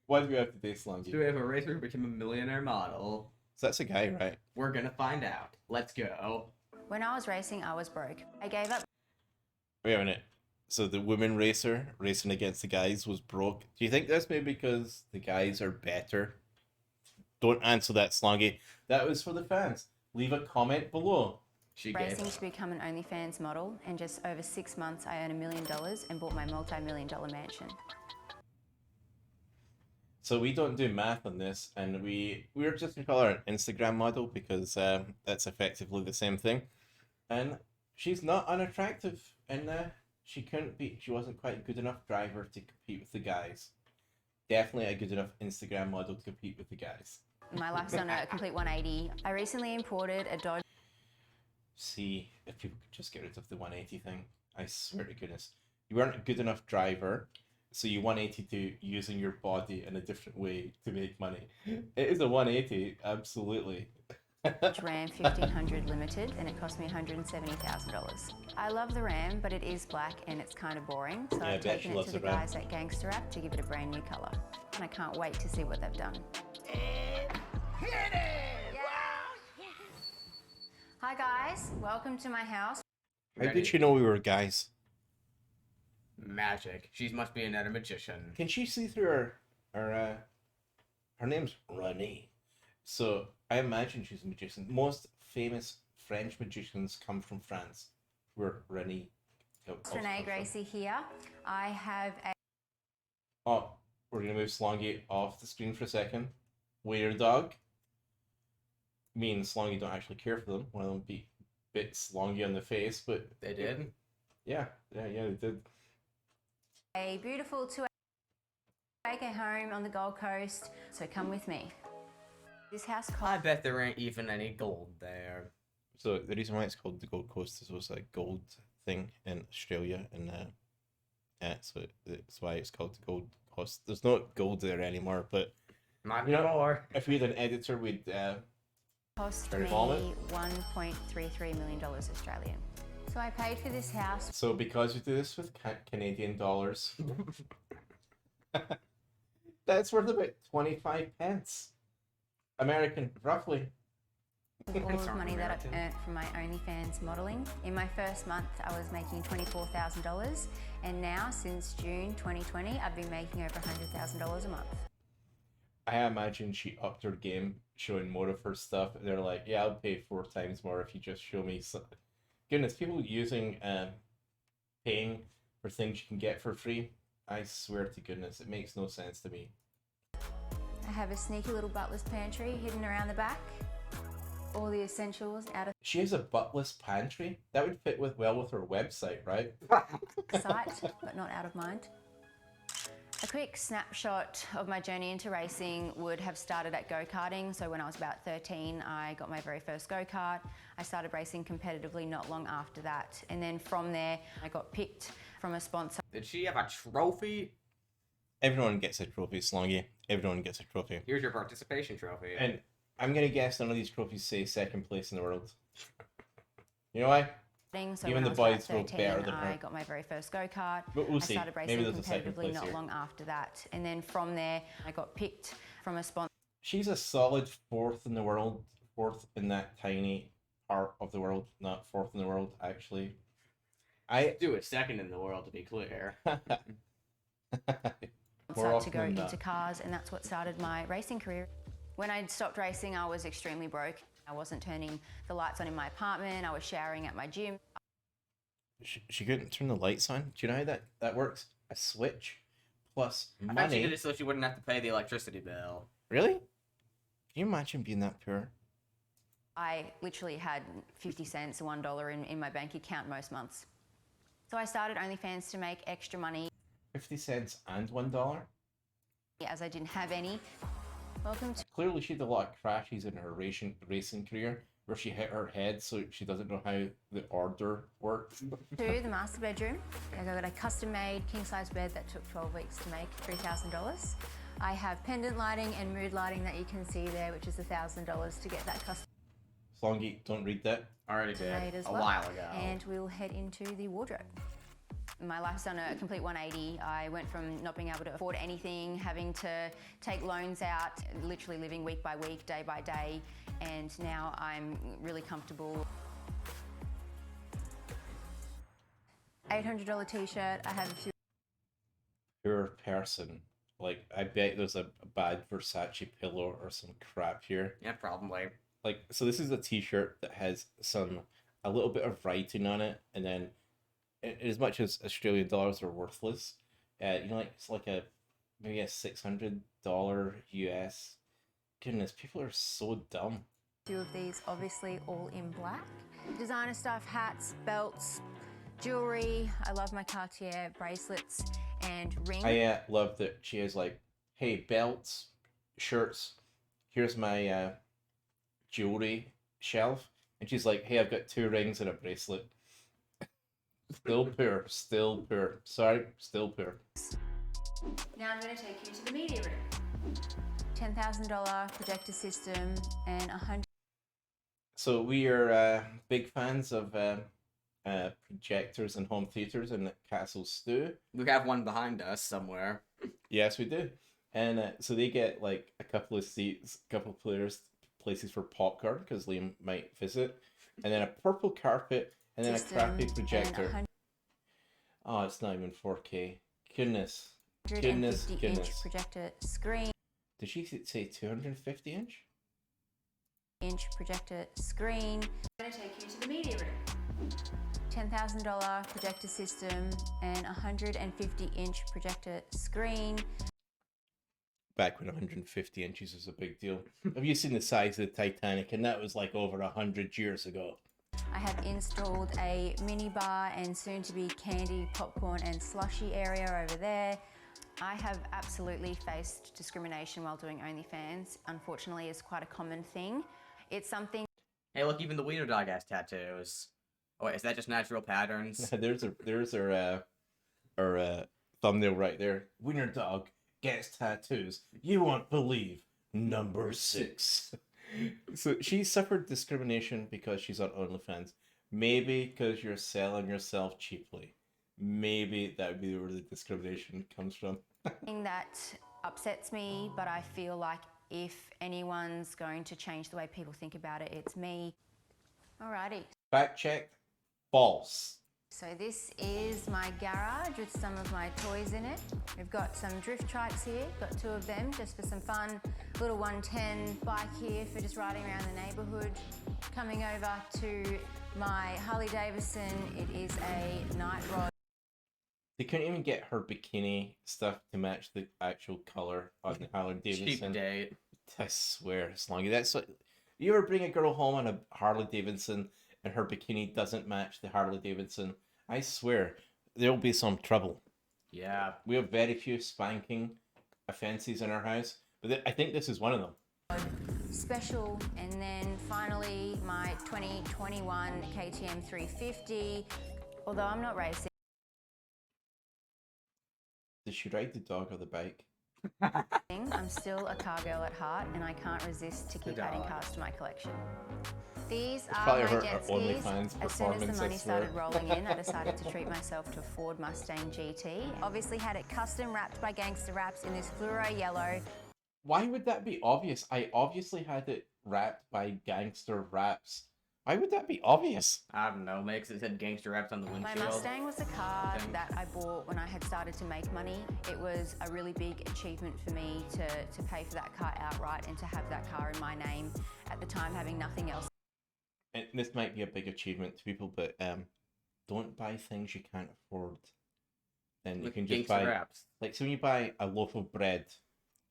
What do we have today, Slongi? Do we have a racer who became a millionaire model? So that's a guy, right? We're gonna find out. Let's go. When I was racing, I was broke. I gave up Wait a minute. So the women racer racing against the guys was broke. Do you think that's maybe because the guys are better? Don't answer that, Slongi. That was for the fans. Leave a comment below. She gave racing up. to become an OnlyFans model, and just over 6 months, I earned $1 million and bought my multi-million-dollar mansion. So we don't do math on this, and we're just gonna call her an Instagram model because that's effectively the same thing. And she's not unattractive, and she wasn't quite a good enough driver to compete with the guys. Definitely a good enough Instagram model to compete with the guys. My life's done a complete 180. I recently imported a Dodge. See, if people could just get rid of the 180 thing. I swear to goodness. You weren't a good enough driver, so you 180 to using your body in a different way to make money. It is a 180, absolutely. Ram 1500 Limited, and it cost me $170,000. I love the Ram, but it is black and it's kind of boring, so Yeah, I I've bet she taken it loves to the the Ram. guys at Gangster App to give it a brand new colour. And I can't wait to see what they've done. Hi guys, welcome to my house. How did she know we were guys? Magic. She must be another magician. Can she see through her name's Renee. So I imagine she's a magician. Most famous French magicians come from France. Where Renee. It's Renee Gracie here. I have a Oh, we're gonna move Slongi off the screen for a second. Waiter dog. Me and Slongi don't actually care for them. One of them bit Slongi on the face, but They did? yeah, they did. a beautiful 2-acre home on the Gold Coast, so come with me. This house I cost bet there ain't even any gold there. So the reason why it's called the Gold Coast is it was a gold thing in Australia, and so that's why it's called the Gold Coast. There's no gold there anymore, but Not You know- anymore. if we had an editor, we'd cost Very me violent. $1.33 million Australian. So I paid for this house. So because we do this with Canadian dollars, that's worth about 25 pence. American, roughly. All of the Sorry, money that I've American. earned from my OnlyFans modeling. In my first month, I was making $24,000, and now since June 2020, I've been making over $100,000 a month. I imagine she upped her game, showing more of her stuff. They're like, yeah, I'll pay 4 times more if you just show me some. Goodness, people using paying for things you can get for free. I swear to goodness, it makes no sense to me. I have a sneaky little butler's pantry hidden around the back. All the essentials out of She has a buttless pantry. That would fit well with her website, right? sight, but not out of mind. A quick snapshot of my journey into racing would have started at go-karting. So when I was about 13, I got my very first go-kart. I started racing competitively not long after that. And then from there, I got picked from a sponsor. Did she have a trophy? Everyone gets a trophy, Slongi. Everyone gets a trophy. Here's your participation trophy. And I'm gonna guess none of these trophies say second place in the world. You know why? So Even when the I was about boys were 13, better than I her. got my very first go-kart. But we'll I see. started Maybe racing there's a second competitively place not here. long after that. And then from there, I got picked from a sponsor. She's a solid 4th in the world. 4th in that tiny part of the world. Not 4th in the world, actually. I Do it second in the world, to be clear. More to often go than into not. cars, and that's what started my racing career. When I stopped racing, I was extremely broke. I wasn't turning the lights on in my apartment. I was showering at my gym. She couldn't turn the lights on. Do you know how that works? A switch plus I thought she did money. it so she wouldn't have to pay the electricity bill. Really? Can you imagine being that poor? I literally had 50 cents, $1 in my bank account most months. So I started OnlyFans to make extra money 50 cents and $1? as I didn't have any. Welcome Clearly she had a lot of crashes in her racing career where she hit her head, so she doesn't know how the order works. to the master bedroom. I got a custom-made king-size bed that took 12 weeks to make, $3,000. I have pendant lighting and mood lighting that you can see there, which is $1,000 to get that custom Slongi, don't read that. Already did. made as A well. while ago. And we'll head into the wardrobe. My life's done a complete 180. I went from not being able to afford anything, having to take loans out, literally living week by week, day by day, and now I'm really comfortable. $800 t-shirt, I have a few. Poor person. Like, I bet there's a bad Versace pillow or some crap here. Yeah, probably. Like, so this is a t-shirt that has a little bit of writing on it, and then as much as Australian dollars are worthless, like it's like maybe a $600 US. Goodness, people are so dumb. Few of these, obviously all in black. Designer stuff, hats, belts, jewelry. I love my Cartier bracelets and rings. I love that she is like, hey, belts, shirts, here's my jewelry shelf. And she's like, hey, I've got 2 rings and a bracelet. Still poor, still poor. Sorry, still poor. Now I'm going to take you to the media room. $10,000 projector system and 100. So we are big fans of projectors and home theaters in Castle Stew. We have one behind us somewhere. Yes, we do. And so they get like a couple of seats, a couple of places for popcorn because Liam might visit, and then a purple carpet, and then a crappy projector. Oh, it's not even 4K. Goodness. 150-inch projector screen. Did she say 250 inch? Inch projector screen. I'm going to take you to the media room. $10,000 projector system and 150-inch projector screen. Back when 150 inches was a big deal. Have you seen the size of the Titanic? And that was like over 100 years ago. I have installed a mini bar and soon to be candy, popcorn and slushy area over there. I have absolutely faced discrimination while doing OnlyFans. Unfortunately, it's quite a common thing. It's something. Hey, look, even the wiener dog has tattoos. Oh, wait, is that just natural patterns? There's our thumbnail right there. Wiener dog gets tattoos. You won't believe. Number 6. So she suffered discrimination because she's on OnlyFans. Maybe because you're selling yourself cheaply. Maybe that would be where the discrimination comes from. Thing that upsets me, but I feel like if anyone's going to change the way people think about it, it's me. Alrighty. Fact check. False. So this is my garage with some of my toys in it. We've got some drift trikes here, got 2 of them just for some fun. Little 110 bike here for just riding around the neighborhood. Coming over to my Harley Davidson, it is a night rod. They couldn't even get her bikini stuff to match the actual color on the Harley Davidson. Cheap date. I swear, Slongi, that's what... You ever bring a girl home on a Harley Davidson and her bikini doesn't match the Harley Davidson? I swear, there'll be some trouble. Yeah. We have very few spanking offences in our house, but I think this is one of them. Special, and then finally my 2021 KTM 350. Although I'm not racing. Did she ride the dog or the bike? I'm still a car girl at heart, and I can't resist to keep adding cars to my collection. These are my jet skis. As soon as the money started rolling in, I decided to treat myself to a Ford Mustang GT. Obviously had it custom wrapped by Gangster Wraps in this fluoro yellow. Why would that be obvious? I obviously had it wrapped by Gangster Wraps. Why would that be obvious? I don't know, maybe 'cause it said gangster wraps on the windshield. My Mustang was a car that I bought when I had started to make money. It was a really big achievement for me to pay for that car outright and to have that car in my name at the time, having nothing else. And this might be a big achievement to people, but don't buy things you can't afford. Then you can just buy wraps. Like, so when you buy a loaf of bread.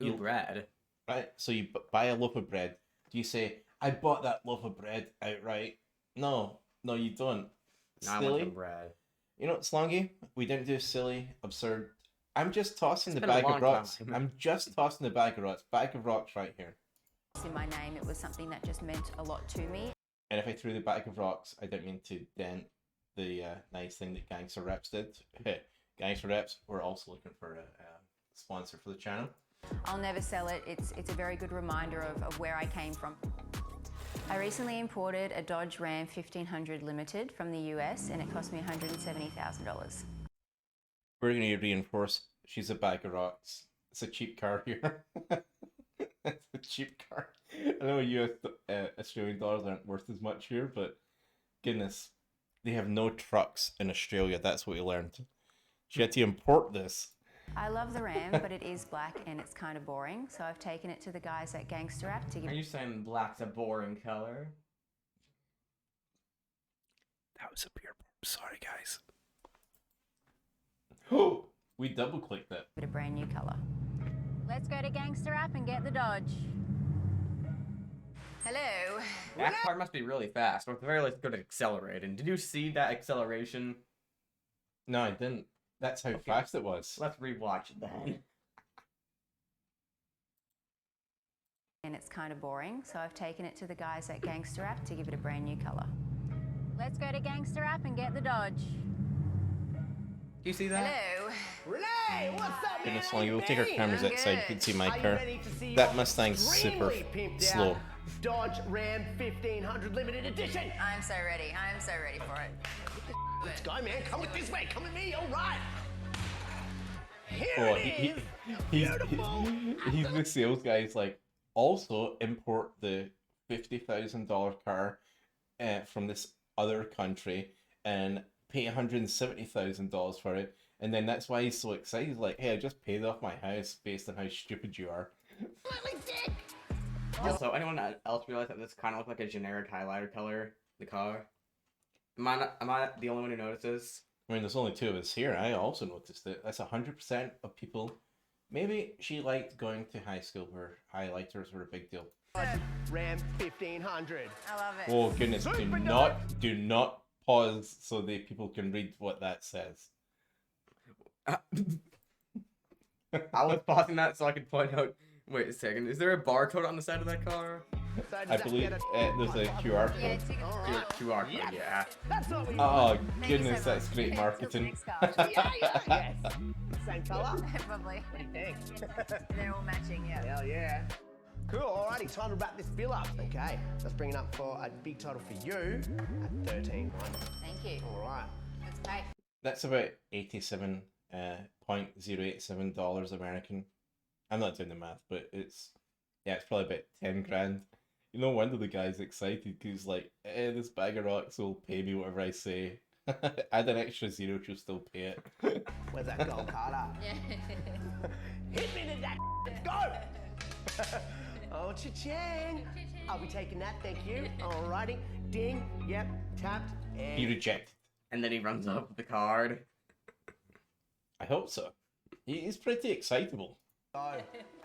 Ooh, bread. Right? So you buy a loaf of bread. Do you say, I bought that loaf of bread outright? No, you don't. No, I want some bread. You know, Slongi, we didn't do silly, absurd. I'm just tossing It's the been a bag of long rocks. time. I'm just tossing the bag of rocks. Bag of rocks right here. In my name, it was something that just meant a lot to me. And if I threw the bag of rocks, I didn't mean to dent the nice thing that Gangster Reps did. Gangster Reps, we're also looking for a sponsor for the channel. I'll never sell it. It's a very good reminder of where I came from. I recently imported a Dodge Ram 1500 Limited from the US, and it cost me $170,000. We're going to reinforce. She's a bag of rocks. It's a cheap car here. It's a cheap car. I know Australian dollars aren't worth as much here, but goodness, they have no trucks in Australia. That's what we learned. She had to import this. I love the Ram, but it is black and it's kind of boring. So I've taken it to the guys at Gangster Rap to give Are you saying black's a boring color? That was a beer burp. Sorry, guys. Oh, we double clicked it. it a brand new colour. Let's go to Gangster Rap and get the Dodge. Hello. That car must be really fast, or at the very least good at accelerating. Did you see that acceleration? No, I didn't. That's how fast it was. Let's rewatch it then. And it's kind of boring, so I've taken it to the guys at Gangster Rap to give it a brand new colour. Let's go to Gangster Rap and get the Dodge. Do you see that? Hello. Renee, what's up, man? Goodness, How Slongi, you we'll take our been? cameras I'm outside. You good. can see my Are you car. ready to see That your Mustang's super extremely pimped slow. out Dodge Ram 1500 limited edition? I'm so ready. I'm so ready for it. Let's go, man. Come with this way. Come with me. All right. Here Oh, it is. he's Beautiful. he's the sales guy. He's like, also import the $50,000 car from this other country and pay $170,000 for it. And then that's why he's so excited. He's like, hey, I just paid off my house based on how stupid you are. Slightly dick. Also, anyone else realize that this kind of looked like a generic highlighter color? The car. Am I the only one who notices? I mean, there's only two of us here. I also noticed it. That's 100% of people. Maybe she liked going to high school where highlighters were a big deal. Ram 1500. I love it. Oh goodness! Do not pause so that people can read what that says. I was pausing that so I could point out. Wait a second. Is there a barcode on the side of that car? So does I that believe get there's a QR Yeah, code. take a All photo. right. QR code, yeah. That's what we Oh Thank you goodness, so that's much. great Okay, marketing. till the next car. yes. Same color? Probably. What do you think? They're all matching, yeah. Hell yeah. Cool, alrighty, time to wrap this bill up. Okay, let's bring it up for a big total for you at 13. Thank you. Alright. That's great. That's about $87.087 American. I'm not doing the math, but it's probably about 10 grand. You no wonder the guy's excited because he's like, this bag of rocks will pay me whatever I say. Add an extra zero, she'll still pay it. Where's that gold card at? Yeah. Hit me to that. Let's go. Oh, cha-ching. I'll be taking that, thank you. Alrighty. Ding. Yep. Tapped. He And rejected. And then he runs up with the card. I hope so. He's pretty excitable. go.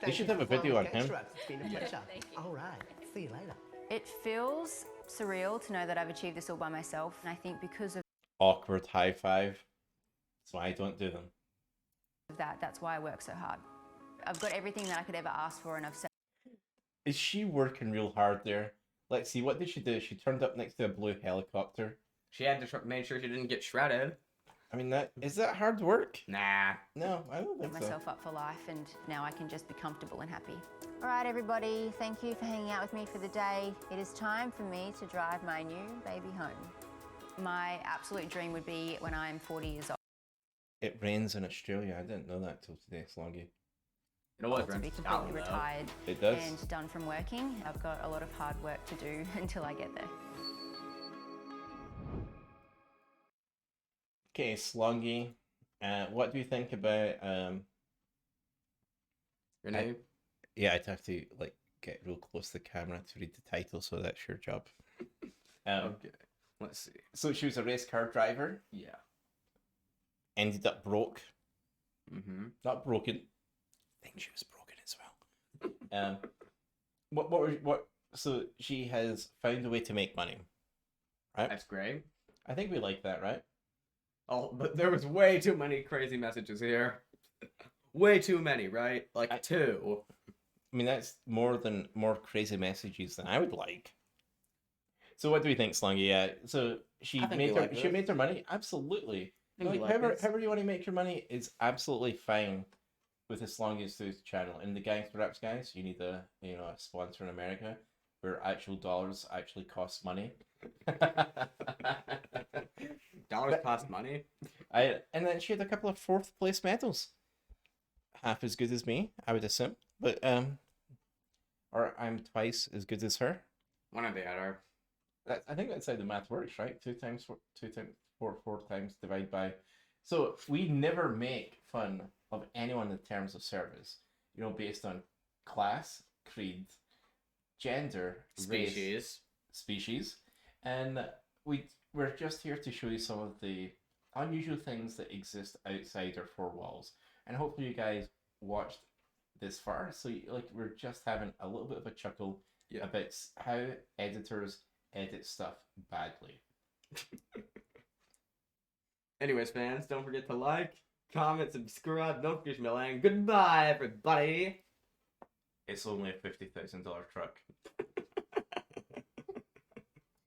They should have a video on him. It's been a pleasure. Thank you. Alright. See you later. It feels surreal to know that I've achieved this all by myself. And I think because of Awkward high five. That's why I don't do them. that, that's why I work so hard. I've got everything that I could ever ask for and I've set Is she working real hard there? Let's see, what did she do? She turned up next to a blue helicopter. She had to make sure she didn't get shredded. I mean, is that hard work? Nah. No, I don't think so. myself up for life and now I can just be comfortable and happy. All right, everybody, thank you for hanging out with me for the day. It is time for me to drive my new baby home. My absolute dream would be when I'm 40 years old. It rains in Australia. I didn't know that till today, Slongi. It always To runs be to completely Scotland, though. retired It does. and done from working. I've got a lot of hard work to do until I get there. Okay, Slongi. What do you think about Your name? Yeah, I'd have to like get real close to the camera to read the title, so that's your job. Okay. Let's see. So she was a race car driver, Yeah. ended up broke. Mm-hmm. Not broken. I think she was broken as well. What so she has found a way to make money. Right? That's great. I think we like that, right? Oh, but there was way too many crazy messages here. Way too many, right? Like two. I mean, that's more crazy messages than I would like. So what do we think, Slongi? Yeah. So she I think made we her like she this. made her money? Absolutely. I think we like however, this. however you want to make your money is absolutely fine with the Slongi and Stew channel. And the Gangster Raps guys, you need a sponsor in America. where actual dollars actually cost money. Dollars cost money. And then she had a couple of fourth place medals. Half as good as me, I would assume. But or I'm twice as good as her. One or the other. I think that's how the math works, right? 4 times divided by. So we never make fun of anyone in terms of service, you know, based on class, creed, gender, race, species, and we're just here to show you some of the unusual things that exist outside our four walls, and hopefully you guys watched this far, so we're just having a little bit of a chuckle about how editors edit stuff badly. Anyways, fans, don't forget to like, comment, subscribe, notification bell, and goodbye, everybody. It's only a $50,000 truck.